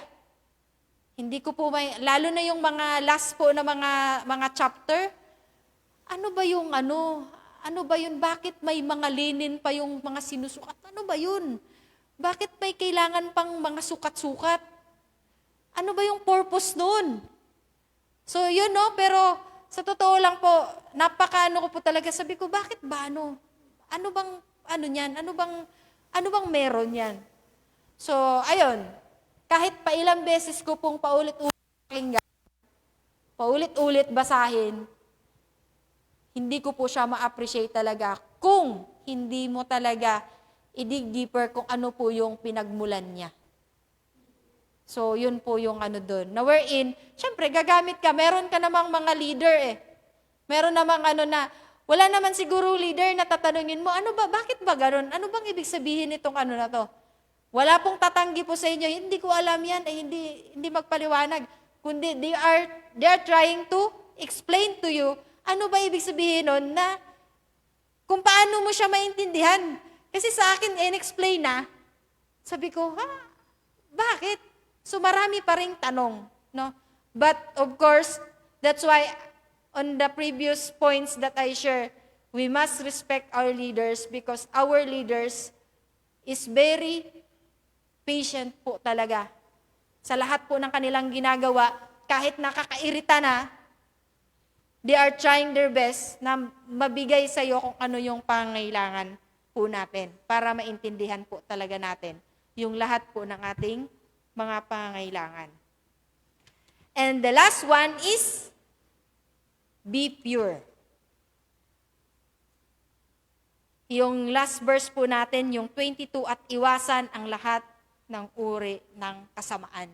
Hindi ko po lalo na yung mga last po na mga chapter, ano ba yun, bakit may mga linin pa yung mga sinusukat? Ano ba yun? Bakit may kailangan pang mga sukat-sukat? Ano ba yung purpose nun? So yun pero sa totoo lang po, ko po talaga, sabi ko, bakit ba Ano bang niyan? Ano bang meron yan? So, ayun, kahit pa ilang beses ko pong paulit-ulit pakinggan, paulit-ulit basahin, hindi ko po siya ma-appreciate talaga kung hindi mo talaga i-dig deeper kung ano po yung pinagmulan niya. So, yun po yung doon. Na wherein, syempre, gagamit ka. Meron ka namang mga leader Meron namang wala naman siguro leader na tatanungin mo, bakit ba gano'n? Ano bang ibig sabihin nitong na to? Wala pong tatanggi po sa inyo, hindi ko alam yan, hindi magpaliwanag. Kundi they are trying to explain to you, ano ba ibig sabihin nun na kung paano mo siya maintindihan. Kasi sa akin, in-explain na, sabi ko, bakit? So marami pa ring tanong, no? But of course, that's why on the previous points that I share, we must respect our leaders because our leaders is very patient po talaga. Sa lahat po ng kanilang ginagawa, kahit nakakairita na, they are trying their best na mabigay sa iyo kung ano yung pangailangan po natin para maintindihan po talaga natin yung lahat po ng ating mga pangailangan. And the last one is be pure. yung last verse po natin, yung 22, at iwasan ang lahat ng uri ng kasamaan.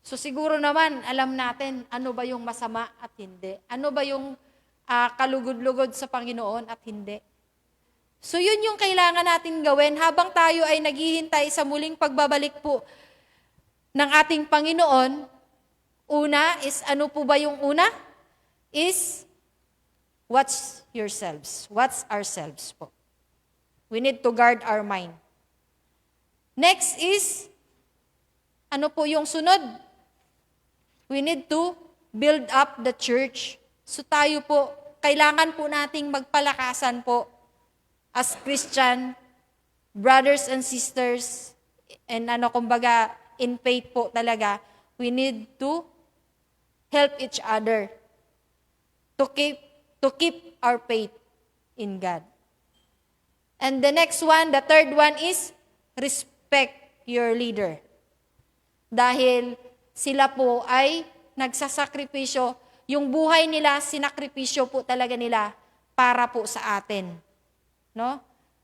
So siguro naman, alam natin ano ba yung masama at hindi. Ano ba yung kalugod-lugod sa Panginoon at hindi. So yun yung kailangan natin gawin habang tayo ay naghihintay sa muling pagbabalik po ng ating Panginoon. Una is, ano po ba yung una? Is, watch yourselves. Watch ourselves po. We need to guard our mind. Next is, ano po yung sunod? We need to build up the church. So tayo po, kailangan po nating magpalakasan po as Christian brothers and sisters, and kumbaga, in faith po talaga, we need to help each other to keep our faith in God. And the next one, the third one is respect your leader. Dahil sila po ay nagsasakripisyo, yung buhay nila, sinakripisyo po talaga nila para po sa atin. No?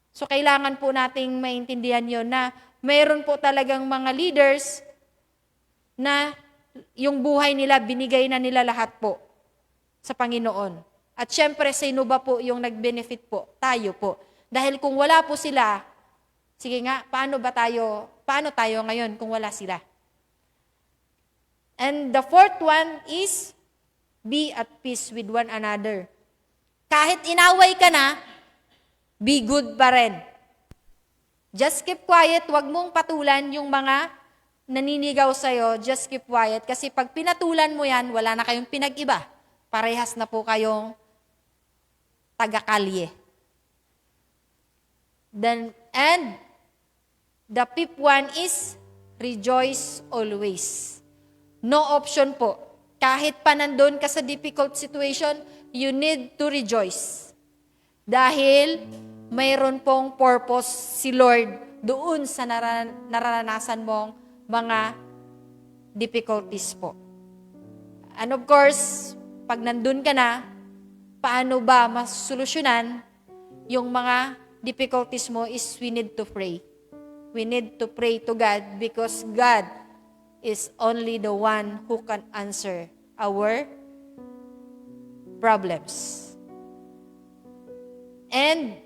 So kailangan po nating maintindihan yon na mayroon po talagang mga leaders na yung buhay nila, binigay na nila lahat po sa Panginoon. At syempre, sino ba po yung nag-benefit po? Tayo po. Dahil kung wala po sila, sige nga, paano tayo ngayon kung wala sila? And the fourth one is, be at peace with one another. Kahit inaway ka na, be good pa rin. Just keep quiet, wag mong patulan yung mga naninigaw sa'yo, just keep quiet. Kasi pag pinatulan mo yan, wala na kayong pinag-iba. Parehas na po kayong taga-kalye. And the fifth one is, rejoice always. No option po. Kahit pa nandun ka sa difficult situation, you need to rejoice. Dahil mayroon pong purpose si Lord doon sa naranasan mong mga difficulties po. And of course, pag nandun ka na, paano ba masolusyonan yung mga difficulties mo is we need to pray. We need to pray to God because God is only the one who can answer our problems. And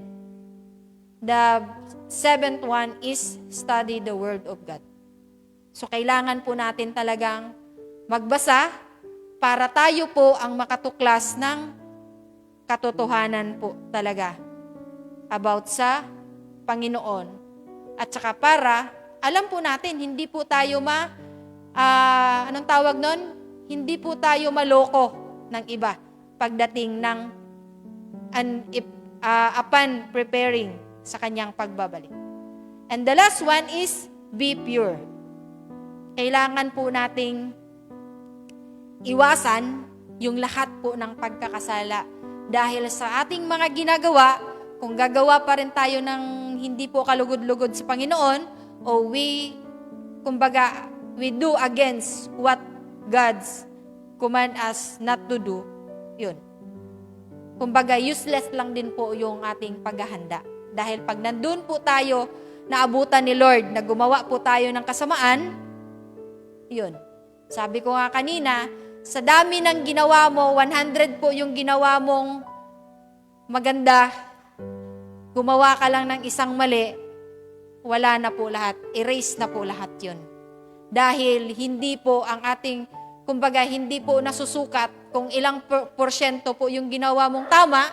the seventh one is study the Word of God. So kailangan po natin talagang magbasa para tayo po ang makatuklas ng katotohanan po talaga about sa Panginoon. At saka para alam po natin, hindi po tayo anong tawag nun? Hindi po tayo maloko ng iba pagdating ng upon preparing sa kanyang pagbabalik. And the last one is be pure. Kailangan po nating iwasan yung lahat po ng pagkakasala. Dahil sa ating mga ginagawa, kung gagawa pa rin tayo ng hindi po kalugod-lugod sa Panginoon, o we do against what God's command us not to do, yun. Kumbaga, useless lang din po yung ating paghahanda. Dahil pag nandun po tayo, naabutan ni Lord, na gumawa po tayo ng kasamaan, yun. Sabi ko nga kanina, sa dami ng ginawa mo, 100 po yung ginawa mong maganda, gumawa ka lang ng isang mali, wala na po lahat. Erase na po lahat yun. Dahil hindi po ang ating, kumbaga, hindi po nasusukat kung ilang porsyento po yung ginawa mong tama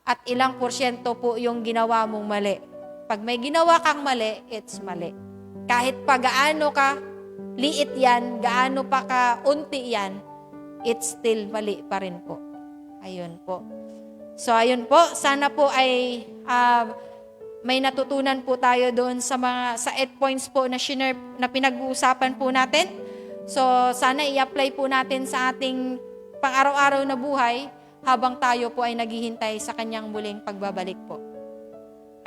at ilang porsyento po yung ginawa mong mali. Pag may ginawa kang mali, it's mali. Kahit pa gaano ka liit yan, gaano pa ka unti yan, it's still mali pa rin po. Ayun po. So, ayun po. Sana po ay may natutunan po tayo doon sa 8 points po na pinag-uusapan po natin. So, sana i-apply po natin sa ating pang-araw-araw na buhay habang tayo po ay naghihintay sa kanyang muling pagbabalik po.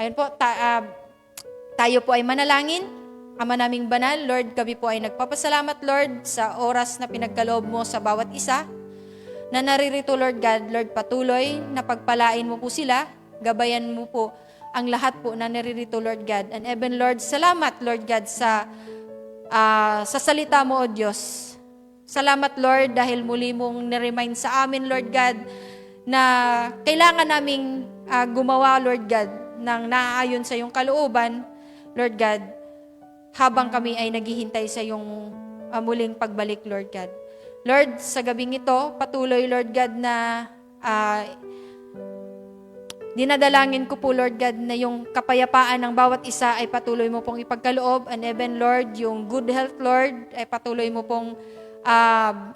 Ayun po, tayo po ay manalangin. Ama naming banal, Lord, kami po ay nagpapasalamat, Lord, sa oras na pinagkaloob mo sa bawat isa, na naririto, Lord God, Lord, patuloy na pagpalain mo po sila, gabayan mo po ang lahat po na naririto, Lord God. And even, Lord, salamat, Lord God, sa salita mo, O Diyos. Salamat, Lord, dahil muli mong niremind sa amin, Lord God, na kailangan naming gumawa, Lord God, ng naaayon sa iyong kalooban, Lord God, habang kami ay naghihintay sa iyong muling pagbalik, Lord God. Lord, sa gabing ito, patuloy, Lord God, na dinadalangin ko po, Lord God, na yung kapayapaan ng bawat isa ay patuloy mo pong ipagkaloob. And even, Lord, yung good health, Lord, ay patuloy mo pong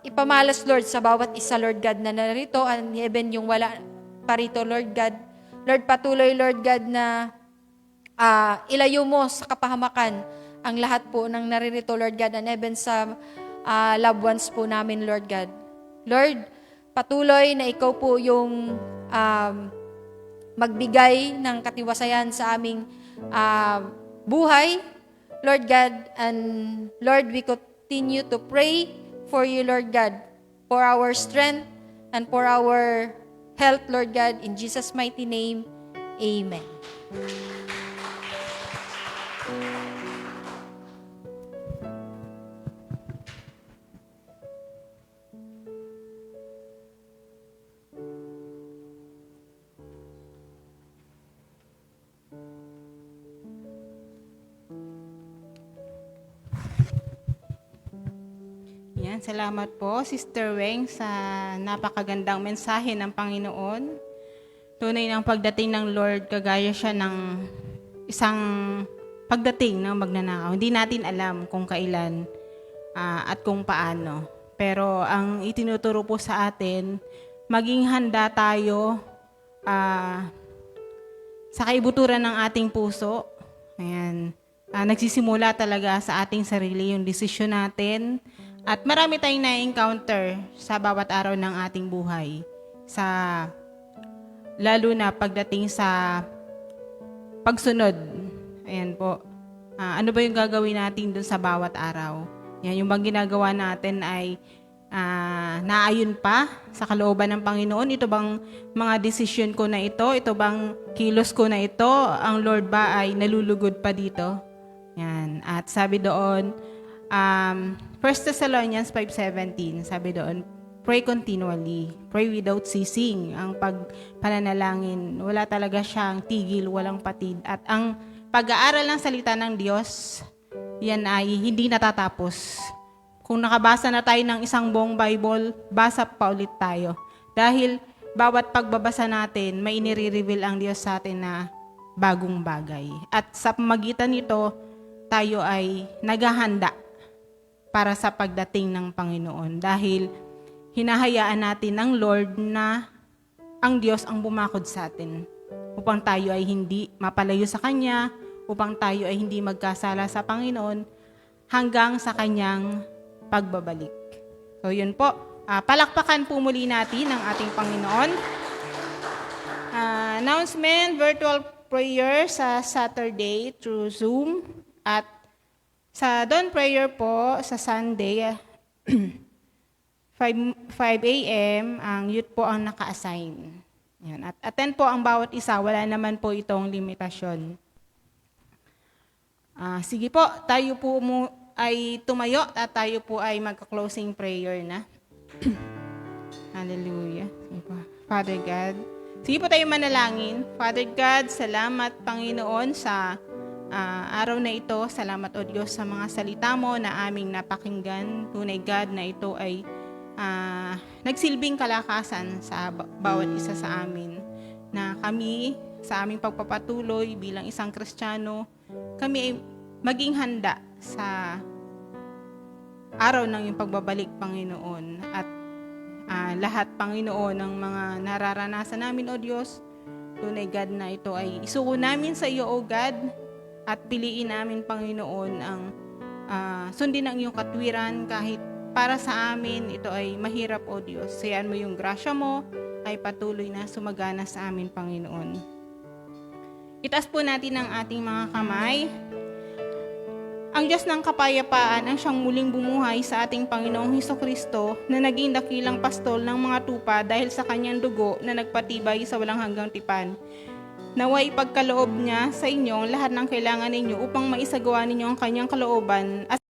ipamalas, Lord, sa bawat isa, Lord God, na narito. And even yung wala pa rito, Lord God. Lord, patuloy, Lord God, na ilayo mo sa kapahamakan ang lahat po ng naririto, Lord God, and even sa loved ones po namin, Lord God. Lord, patuloy na ikaw po yung magbigay ng katiwasayan sa aming buhay, Lord God. And Lord, we continue to pray for you, Lord God, for our strength and for our health, Lord God. In Jesus' mighty name, amen. Yan, salamat po, Sister Weng, sa napakagandang mensahe ng Panginoon. Tunay ng pagdating ng Lord, kagaya siya ng isang pagdating ng magnanakaw. Hindi natin alam kung kailan at kung paano. Pero ang itinuturo po sa atin, maging handa tayo sa kaibuturan ng ating puso. Ayan. Nagsisimula talaga sa ating sarili yung desisyon natin. At marami tayong na-encounter sa bawat araw ng ating buhay. Lalo na pagdating sa pagsunod. Ayan po. Ano ba yung gagawin natin dun sa bawat araw? Yan, yung bang ginagawa natin ay naayon pa sa kalooban ng Panginoon? Ito bang mga desisyon ko na ito? Ito bang kilos ko na ito? Ang Lord ba ay nalulugod pa dito? Yan. At sabi doon, 1 Thessalonians 5:17, sabi doon, pray continually, pray without ceasing. Ang pagpananalangin, wala talaga siyang tigil, walang patid. At ang pag-aaral ng salita ng Diyos, yan ay hindi natatapos. Kung nakabasa na tayo ng isang buong Bible, basa pa ulit tayo. Dahil bawat pagbabasa natin, may inire-reveal ang Diyos sa atin na bagong bagay. At sa pamagitan nito, tayo ay naghahanda para sa pagdating ng Panginoon. Dahil hinahayaan natin ng Lord na ang Diyos ang bumakod sa atin upang tayo ay hindi mapalayo sa Kanya, upang tayo ay hindi magkasala sa Panginoon hanggang sa Kanyang pagbabalik. So yun po, palakpakan po muli natin ang ating Panginoon. Announcement, virtual prayer sa Saturday through Zoom at sa dawn prayer po sa Sunday, 5 a.m., ang youth po ang naka-assign. Yan. At attend po ang bawat isa, wala naman po itong limitasyon. Sige po, tayo po ay tumayo at tayo po ay magka-closing prayer na. Hallelujah. Sige po. Father God, sige po tayo manalangin. Father God, salamat Panginoon sa araw na ito. Salamat o Diyos sa mga salita mo na aming napakinggan. Tunay God na ito ay nagsilbing kalakasan sa bawat isa sa amin. Na kami sa aming pagpapatuloy bilang isang Kristiyano, kami ay maging handa sa araw ng iyong pagbabalik, Panginoon. At lahat, Panginoon, ng mga nararanasan namin, O Diyos, tunay God na ito ay isuko namin sa iyo, O God, at piliin namin, Panginoon, ang sundin ang iyong katwiran kahit para sa amin ito ay mahirap, O Diyos. Sayaan mo yung grasya mo ay patuloy na sumagana sa amin, Panginoon. Itaas po natin ang ating mga kamay. Ang Diyos ng kapayapaan ang siyang muling bumuhay sa ating Panginoong Hesukristo na naging dakilang pastol ng mga tupa dahil sa kanyang dugo na nagpatibay sa walang hanggang tipan. Naway ipagkaloob niya sa inyo ang lahat ng kailangan ninyo upang maisagawa ninyo ang kanyang kalooban at